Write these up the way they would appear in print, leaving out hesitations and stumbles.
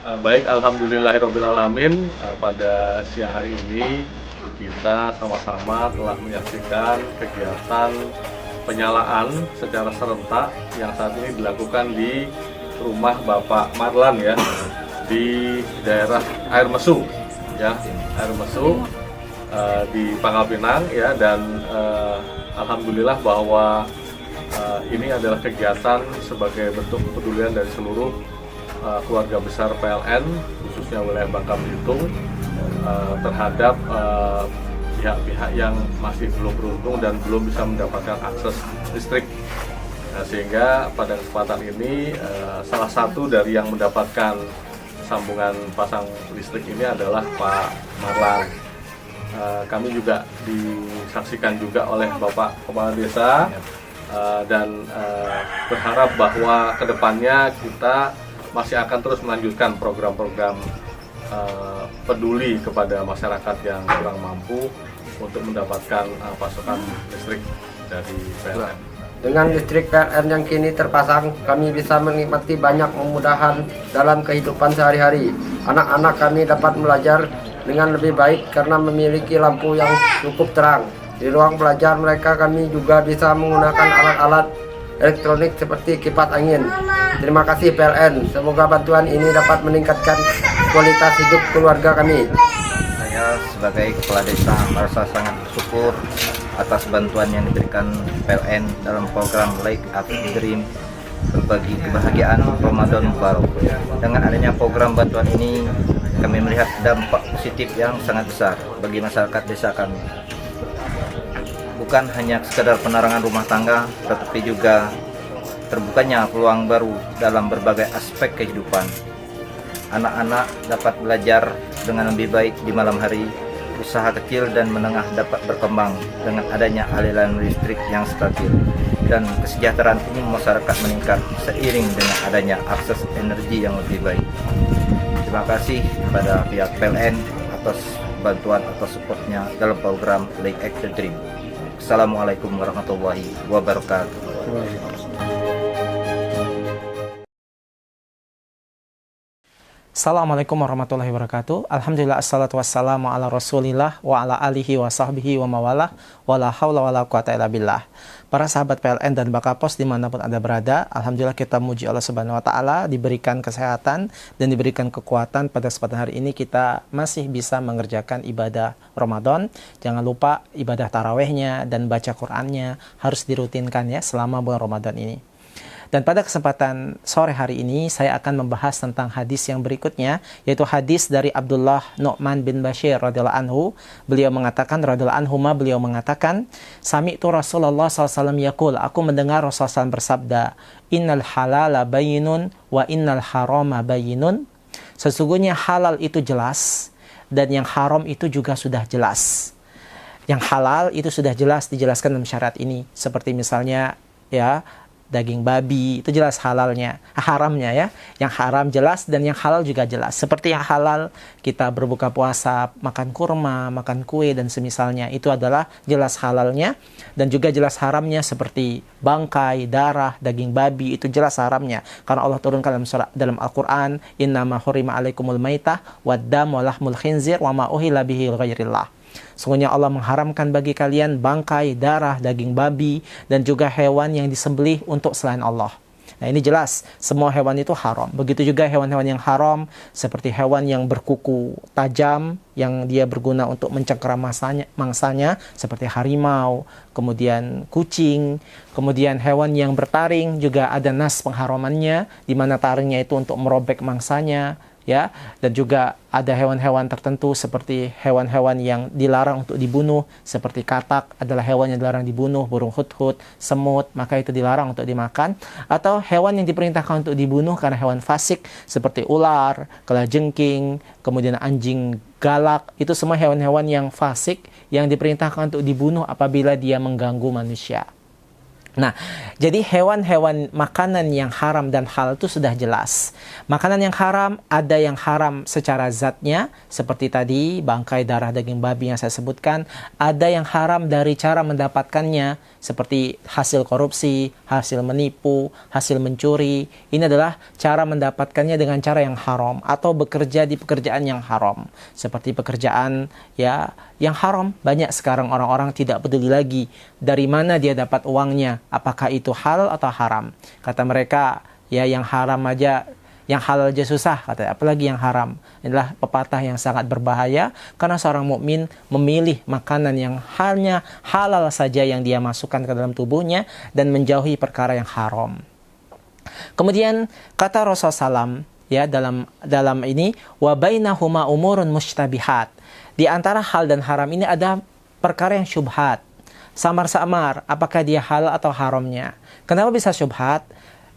Baik, alhamdulillahirobbilalamin. Pada siang hari ini kita sama-sama telah menyaksikan kegiatan penyalaan secara serentak yang saat ini dilakukan di rumah Bapak Marlan ya, di daerah Air Mesu ya, Air Mesu di Pangkal Pinang ya. Dan alhamdulillah bahwa ini adalah kegiatan sebagai bentuk kepedulian dari seluruh keluarga besar PLN, khususnya wilayah Bangka Belitung, terhadap pihak-pihak yang masih belum beruntung dan belum bisa mendapatkan akses listrik. Sehingga pada kesempatan ini salah satu dari yang mendapatkan sambungan pasang listrik ini adalah Pak Marlan. Kami juga disaksikan juga oleh Bapak Kepala Desa, dan berharap bahwa kedepannya kita masih akan terus melanjutkan program-program peduli kepada masyarakat yang kurang mampu untuk mendapatkan pasokan listrik dari PLN. Dengan listrik PLN yang kini terpasang, kami bisa menikmati banyak kemudahan dalam kehidupan sehari-hari. Anak-anak kami dapat belajar dengan lebih baik karena memiliki lampu yang cukup terang. Di ruang belajar mereka kami juga bisa menggunakan alat-alat elektronik seperti kipas angin. Terima kasih PLN. Semoga bantuan ini dapat meningkatkan kualitas hidup keluarga kami. Saya sebagai kepala desa merasa sangat bersyukur atas bantuan yang diberikan PLN dalam program Lake Up Dream, berbagi kebahagiaan Ramadan Mubarak. Dengan adanya program bantuan ini, kami melihat dampak positif yang sangat besar bagi masyarakat desa kami. Bukan hanya sekadar penerangan rumah tangga, tetapi juga terbukanya peluang baru dalam berbagai aspek kehidupan. Anak-anak dapat belajar dengan lebih baik di malam hari, usaha kecil dan menengah dapat berkembang dengan adanya aliran listrik yang stabil, dan kesejahteraan umum masyarakat meningkat seiring dengan adanya akses energi yang lebih baik. Terima kasih kepada pihak PLN atas bantuan atau supportnya dalam program Lake Action Dream. Assalamualaikum warahmatullahi wabarakatuh. Assalamualaikum warahmatullahi wabarakatuh. Alhamdulillah, assalatu wassalamu ala rasulillah wa ala alihi wa sahbihi wa mawalah wa la hawla wa la quwata illa billah. Para sahabat PLN dan Bakapos dimanapun Anda berada, alhamdulillah kita muji Allah Subhanahu wa Ta'ala, diberikan kesehatan dan diberikan kekuatan. Pada kesempatan hari ini kita masih bisa mengerjakan ibadah Ramadan. Jangan lupa ibadah tarawehnya dan baca Qur'annya harus dirutinkan ya selama bulan Ramadan ini. Dan pada kesempatan sore hari ini saya akan membahas tentang hadis yang berikutnya, yaitu hadis dari Abdullah Nu'man bin Bashir radhiyallahu anhu. Beliau mengatakan, beliau mengatakan, sami'tu Rasulullah SAW yaqul, aku mendengar Rasulullah SAW bersabda, innal halala bayyinun wa innal harama bayyinun. Sesungguhnya halal itu jelas dan yang haram itu juga sudah jelas. Yang halal itu sudah jelas dijelaskan dalam syariat ini, seperti misalnya ya daging babi, itu jelas halalnya, haramnya ya. Yang haram jelas dan yang halal juga jelas. Seperti yang halal kita berbuka puasa, makan kurma, makan kue dan semisalnya, itu adalah jelas halalnya. Dan juga jelas haramnya seperti bangkai, darah, daging babi, itu jelas haramnya. Karena Allah turunkan dalam Al-Quran, innama hurima alaikumul maitah waddam walahmul khinzir wa ma uhilla bihi ghairillah. Sungguhnya Allah mengharamkan bagi kalian bangkai, darah, daging babi, dan juga hewan yang disembelih untuk selain Allah. Nah ini jelas, semua hewan itu haram. Begitu juga hewan-hewan yang haram, seperti hewan yang berkuku tajam, yang dia berguna untuk mencengkeram mangsanya, seperti harimau, kemudian kucing, kemudian hewan yang bertaring, juga ada nas pengharamannya, di mana taringnya itu untuk merobek mangsanya, ya, dan juga ada hewan-hewan tertentu seperti hewan-hewan yang dilarang untuk dibunuh, seperti katak adalah hewan yang dilarang dibunuh, burung hut-hut, semut, maka itu dilarang untuk dimakan. Atau hewan yang diperintahkan untuk dibunuh karena hewan fasik seperti ular, kalajengking, kemudian anjing galak, itu semua hewan-hewan yang fasik yang diperintahkan untuk dibunuh apabila dia mengganggu manusia. Nah, jadi hewan-hewan makanan yang haram dan halal itu sudah jelas. Makanan yang haram, ada yang haram secara zatnya, seperti tadi bangkai, darah, daging babi yang saya sebutkan. Ada yang haram dari cara mendapatkannya, seperti hasil korupsi, hasil menipu, hasil mencuri. Ini adalah cara mendapatkannya dengan cara yang haram, atau bekerja di pekerjaan yang haram. Seperti pekerjaan ya yang haram. Banyak sekarang orang-orang tidak peduli lagi dari mana dia dapat uangnya, apakah itu halal atau haram. Kata mereka, ya yang haram aja, yang halal aja susah, kata, apalagi yang haram. Inilah pepatah yang sangat berbahaya, karena seorang mukmin memilih makanan yang hanya halal saja yang dia masukkan ke dalam tubuhnya, dan menjauhi perkara yang haram. Kemudian kata Rasulullah SAW, ya dalam ini, wa bainahuma umurun mushtabihat. Di antara hal dan haram ini ada perkara yang syubhat, samar-samar apakah dia halal atau haramnya. Kenapa bisa syubhat?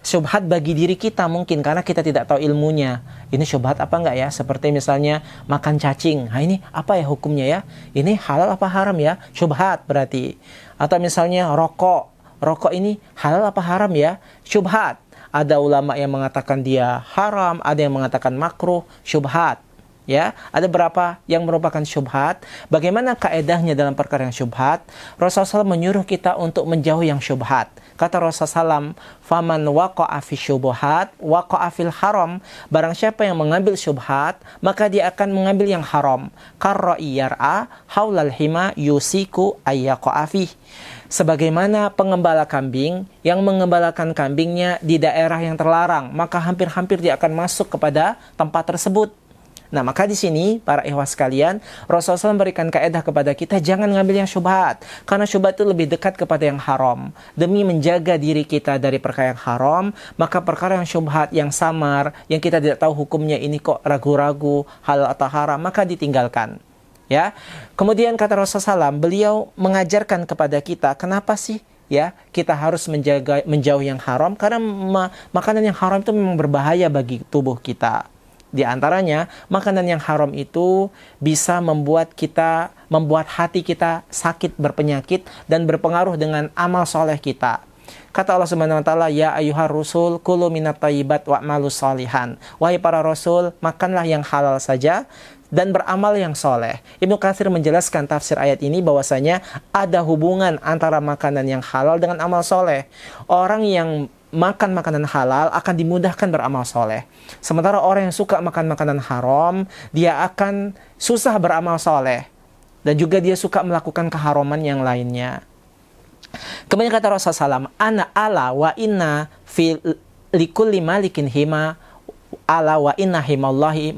Syubhat bagi diri kita mungkin karena kita tidak tahu ilmunya. Ini syubhat apa enggak ya? Seperti misalnya makan cacing. Nah ini apa ya hukumnya ya? Ini halal apa haram ya? Syubhat berarti. Atau misalnya rokok. Rokok ini halal apa haram ya? Syubhat. Ada ulama yang mengatakan dia haram, ada yang mengatakan makruh, syubhat. Ya, ada berapa yang merupakan syubhat. Bagaimana kaedahnya dalam perkara yang syubhat? Rasulullah SAW menyuruh kita untuk menjauhi yang syubhat. Kata Rasulullah SAW, faman waqa'a fi syubhat waqa'a fil haram. Barang siapa yang mengambil syubhat, maka dia akan mengambil yang haram. Karra'i yar'a haulal hima yusiku ayyaqa'a fih. Sebagaimana pengembala kambing yang mengembalakan kambingnya di daerah yang terlarang, maka hampir-hampir dia akan masuk kepada tempat tersebut. Nah, maka di sini para ikhwah sekalian, Rasulullah SAW memberikan kaedah kepada kita jangan ngambil yang syubhat, karena syubhat itu lebih dekat kepada yang haram. Demi menjaga diri kita dari perkara yang haram, maka perkara yang syubhat, yang samar, yang kita tidak tahu hukumnya ini kok ragu-ragu halal atau haram, maka ditinggalkan. Ya. Kemudian kata Rasulullah SAW, beliau mengajarkan kepada kita kenapa sih ya kita harus menjauh yang haram, karena makanan yang haram itu memang berbahaya bagi tubuh kita. Di antaranya, makanan yang haram itu bisa membuat hati kita sakit, berpenyakit, dan berpengaruh dengan amal soleh kita. Kata Allah Subhanahu wa taala, ya ayyuhar rusul kulu minat thayyibat wa'malu sholihan. Wahai para rasul, makanlah yang halal saja dan beramal yang soleh. Ibnu Katsir menjelaskan tafsir ayat ini bahwasanya ada hubungan antara makanan yang halal dengan amal soleh. Orang yang makan makanan halal akan dimudahkan beramal soleh. Sementara orang yang suka makan makanan haram, dia akan susah beramal soleh. Dan juga dia suka melakukan keharaman yang lainnya. Kemudian kata Rasulullah SAW, ana ala wa inna fi likulli malikin hima ala wa inna himallahi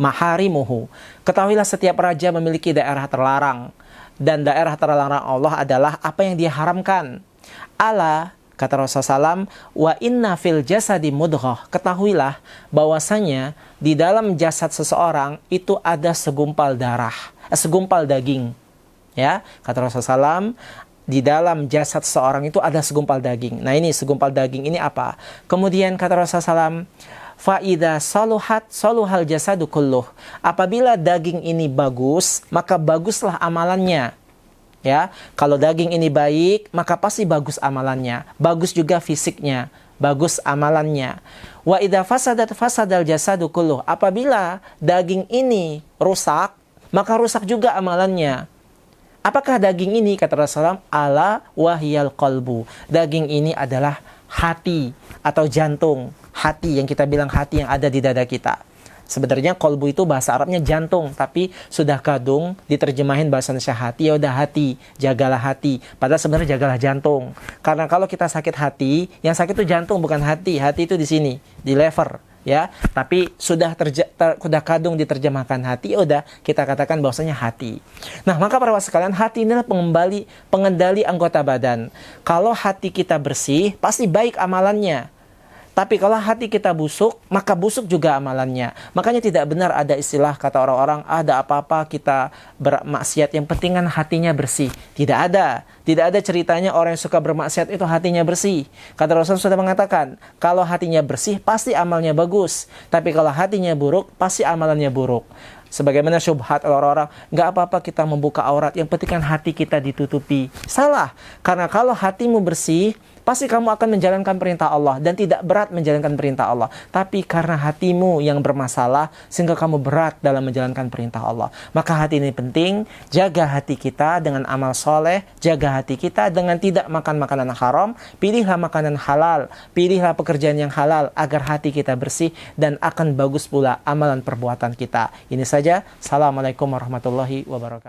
maharimuhu. Ketahuilah setiap raja memiliki daerah terlarang. Dan daerah terlarang Allah adalah apa yang dia haramkan. Ala, kata Rasulullah SAW, wa inna fil jasadi mudghah. Ketahuilah bahwasanya di dalam jasad seseorang itu ada segumpal darah, segumpal daging. Ya, kata Rasulullah SAW, di dalam jasad seseorang itu ada segumpal daging. Nah ini segumpal daging ini apa? Kemudian kata Rasulullah SAW, fa idza saluhat saluhal jasadu kulluh. Apabila daging ini bagus, maka baguslah amalannya. Ya, kalau daging ini baik, maka pasti bagus amalannya. Bagus juga fisiknya, bagus amalannya. Wa idza fasadat fasadal jasadu kulluh. Apabila daging ini rusak, maka rusak juga amalannya. Apakah daging ini? Kata Rasulullah, ala wahyal qalbu. Daging ini adalah hati atau jantung. Hati yang kita bilang hati yang ada di dada kita. Sebenarnya qalbu itu bahasa Arabnya jantung, tapi sudah kadung diterjemahin bahasa Indonesia hati, ya udah hati, jagalah hati. Padahal sebenarnya jagalah jantung. Karena kalau kita sakit hati, yang sakit itu jantung bukan hati. Hati itu di sini, di lever, ya. Tapi sudah kadung diterjemahkan hati, ya udah kita katakan bahwasanya hati. Nah, maka para sekalian, hati inilah pengendali anggota badan. Kalau hati kita bersih, pasti baik amalannya. Tapi kalau hati kita busuk, maka busuk juga amalannya. Makanya tidak benar ada istilah kata orang-orang, ada apa-apa kita bermaksiat, yang penting kan hatinya bersih. Tidak ada. Tidak ada ceritanya orang yang suka bermaksiat itu hatinya bersih. Kata Rasulullah sudah mengatakan, kalau hatinya bersih, pasti amalnya bagus. Tapi kalau hatinya buruk, pasti amalannya buruk. Sebagaimana syubhat orang-orang, nggak apa-apa kita membuka aurat, yang penting kan hati kita ditutupi. Salah, karena kalau hatimu bersih, pasti kamu akan menjalankan perintah Allah dan tidak berat menjalankan perintah Allah. Tapi karena hatimu yang bermasalah, sehingga kamu berat dalam menjalankan perintah Allah. Maka hati ini penting, jaga hati kita dengan amal soleh, jaga hati kita dengan tidak makan makanan haram, pilihlah makanan halal, pilihlah pekerjaan yang halal agar hati kita bersih dan akan bagus pula amalan perbuatan kita. Ini saja. Assalamualaikum warahmatullahi wabarakatuh.